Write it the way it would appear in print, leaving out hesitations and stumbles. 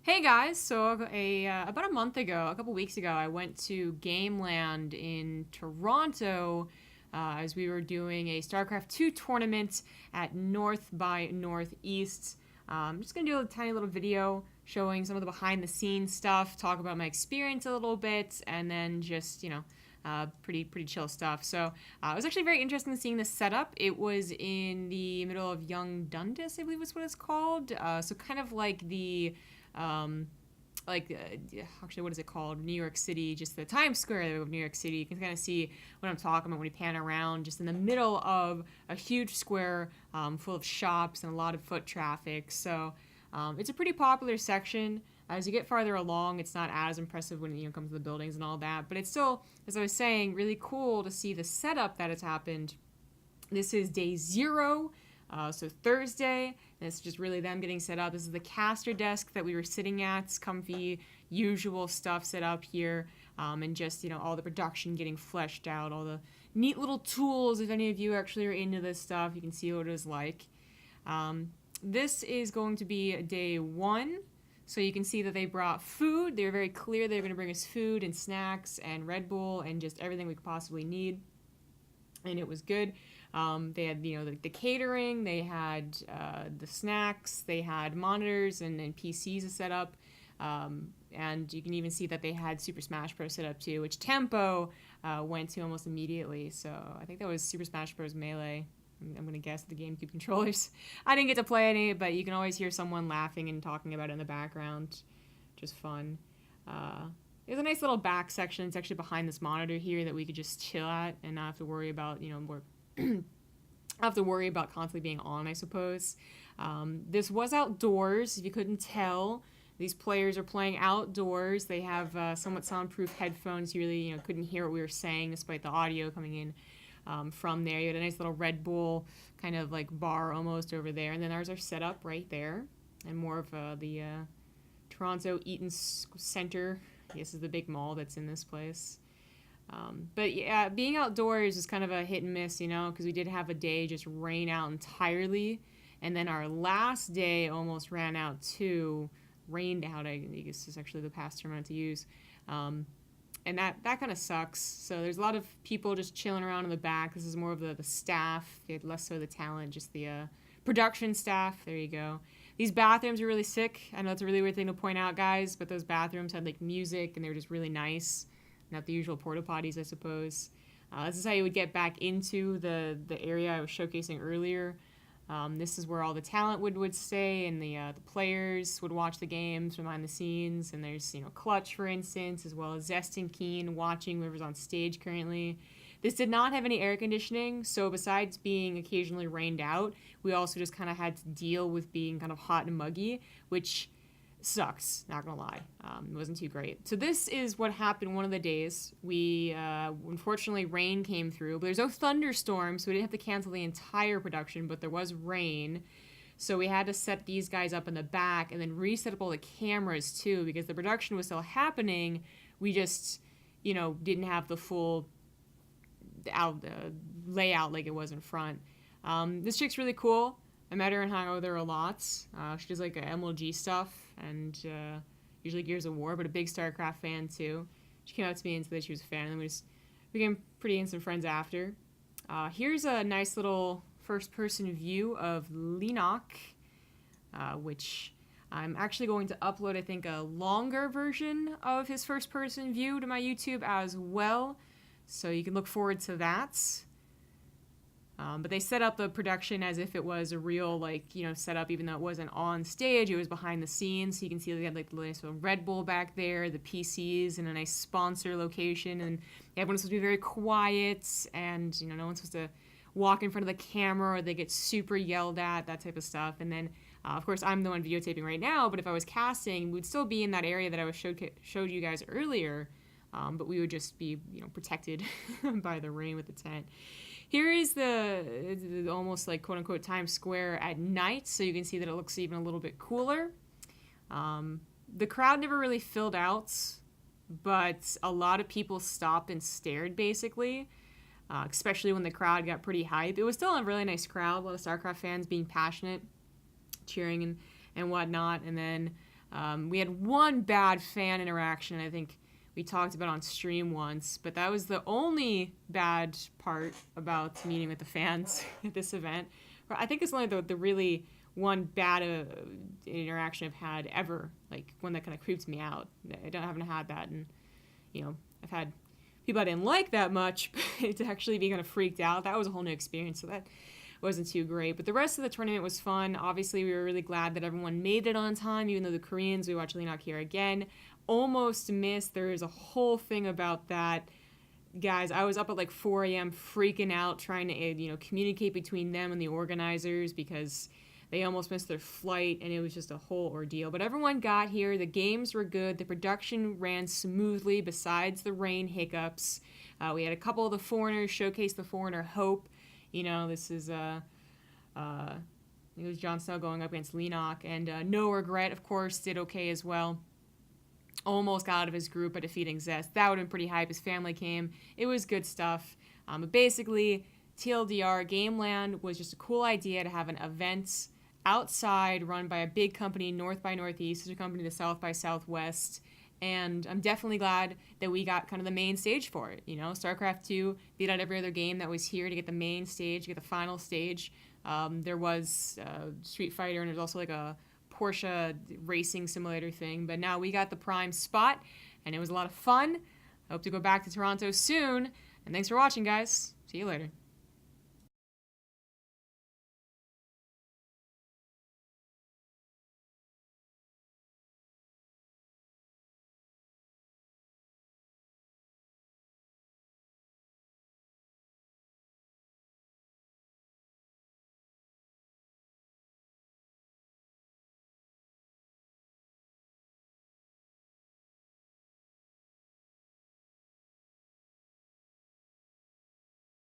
Hey guys, so about a month ago, a couple weeks ago, I went to GameLand in Toronto as we were doing a Starcraft 2 tournament at North by Northeast. I'm just going to do a tiny little video showing some of the behind the scenes stuff, talk about my experience a little bit, and then just, pretty chill stuff. So it was actually very interesting seeing this setup. It was in the middle of Yonge-dundas, I believe is what it's called. So kind of like the actually, what is it called? New York City, just the Times Square of New York City. You can kind of see what I'm talking about when we pan around, just in the middle of a huge square full of shops and a lot of foot traffic. So it's a pretty popular section. As you get farther along, it's not as impressive when it comes to the buildings and all that, but it's still, as I was saying, really cool to see the setup that has happened. This is day 0. So Thursday, and it's just really them getting set up. This is the caster desk that we were sitting at. It's comfy, usual stuff set up here, and just, all the production getting fleshed out, all the neat little tools. If any of you actually are into this stuff, you can see what it is like. This is going to be day 1. So you can see that they brought food. They were very clear they were going to bring us food and snacks and Red Bull and just everything we could possibly need. And it was good. They had, the catering, they had the snacks, they had monitors and PCs to set up. And you can even see that they had Super Smash Bros. Set up too, which Tempo went to almost immediately. So I think that was Super Smash Bros. Melee. I'm going to guess the GameCube controllers. I didn't get to play any, but you can always hear someone laughing and talking about it in the background. Just fun. There's a nice little back section. It's actually behind this monitor here that we could just chill at and not have to worry about, more have to worry about constantly being on, I suppose. This was outdoors, if you couldn't tell. These players are playing outdoors. They have somewhat soundproof headphones. You really, couldn't hear what we were saying despite the audio coming in from there. You had a nice little Red Bull kind of like bar almost over there. And then ours are set up right there. And more of the Toronto Eaton Center. This is the big mall that's in this place. But yeah, being outdoors is kind of a hit and miss, because we did have a day just rain out entirely. And then our last day almost ran out too. Rained out, I guess is actually the past term I meant to use. And that kind of sucks. So there's a lot of people just chilling around in the back. This is more of the staff, less so the talent, just the production staff. There you go. These bathrooms are really sick. I know it's a really weird thing to point out, guys, but those bathrooms had like music and they were just really nice. Not the usual porta potties, I suppose. This is how you would get back into the area I was showcasing earlier. This is where all the talent would stay, and the players would watch the games from behind the scenes. And there's Clutch, for instance, as well as Zest and Keen watching whoever's on stage currently. This did not have any air conditioning, so besides being occasionally rained out, we also just kind of had to deal with being kind of hot and muggy, which sucks, not gonna lie. It wasn't too great. So this is what happened one of the days. We, unfortunately, rain came through, but there's no thunderstorm, so we didn't have to cancel the entire production, but there was rain. So we had to set these guys up in the back and then reset up all the cameras too, because the production was still happening. We just, didn't have the full layout like it was in front. This chick's really cool. I met her and hung out with her a lot. She does like MLG stuff and usually Gears of War, but a big StarCraft fan too. She came up to me and said that she was a fan, and then we just became pretty instant friends after. Here's a nice little first-person view of Lenok, which I'm actually going to upload, I think, a longer version of his first-person view to my YouTube as well, so you can look forward to that. But they set up the production as if it was a real, setup, even though it wasn't on stage. It was behind the scenes. So you can see they had, the nice little Red Bull back there, the PCs, and a nice sponsor location. And everyone's supposed to be very quiet, and, no one's supposed to walk in front of the camera or they get super yelled at, that type of stuff. And then, of course, I'm the one videotaping right now, but if I was casting, we'd still be in that area that I showed you guys earlier, but we would just be, protected by the rain with the tent. Here is the almost like quote-unquote Times Square at night, so you can see that it looks even a little bit cooler. The crowd never really filled out, but a lot of people stopped and stared, basically, especially when the crowd got pretty hype. It was still a really nice crowd, a lot of StarCraft fans being passionate, cheering and whatnot, and then We had one bad fan interaction, I think we talked about on stream once, but that was the only bad part about meeting with the fans at this event. I think it's only the really one bad interaction I've had ever, like one that kind of creeps me out. Haven't had that, and I've had people I didn't like that much, but to actually be kind of freaked out, that was a whole new experience. So that wasn't too great. But the rest of the tournament was fun. Obviously, we were really glad that everyone made it on time, even though the Koreans, we watched Leonok here again, almost missed. There is a whole thing about that. Guys, I was up at like 4 a.m. freaking out, trying to communicate between them and the organizers because they almost missed their flight, and it was just a whole ordeal. But everyone got here. The games were good. The production ran smoothly besides the rain hiccups. We had a couple of the foreigners showcase the foreigner hope. This is it was Jon Snow going up against Leonok, and No Regret, of course, did okay as well. Almost got out of his group by defeating Zest. That would have been pretty hype. His family came. It was good stuff. But basically, TLDR, GameLand was just a cool idea to have an event outside run by a big company, North by Northeast, sister company to South by Southwest. And I'm definitely glad that we got kind of the main stage for it. Starcraft 2 beat out every other game that was here to get the main stage, get the final stage. There was Street Fighter, and there's also like a Porsche racing simulator thing. But now we got the prime spot, and it was a lot of fun. I hope to go back to Toronto soon. And thanks for watching, guys. See you later.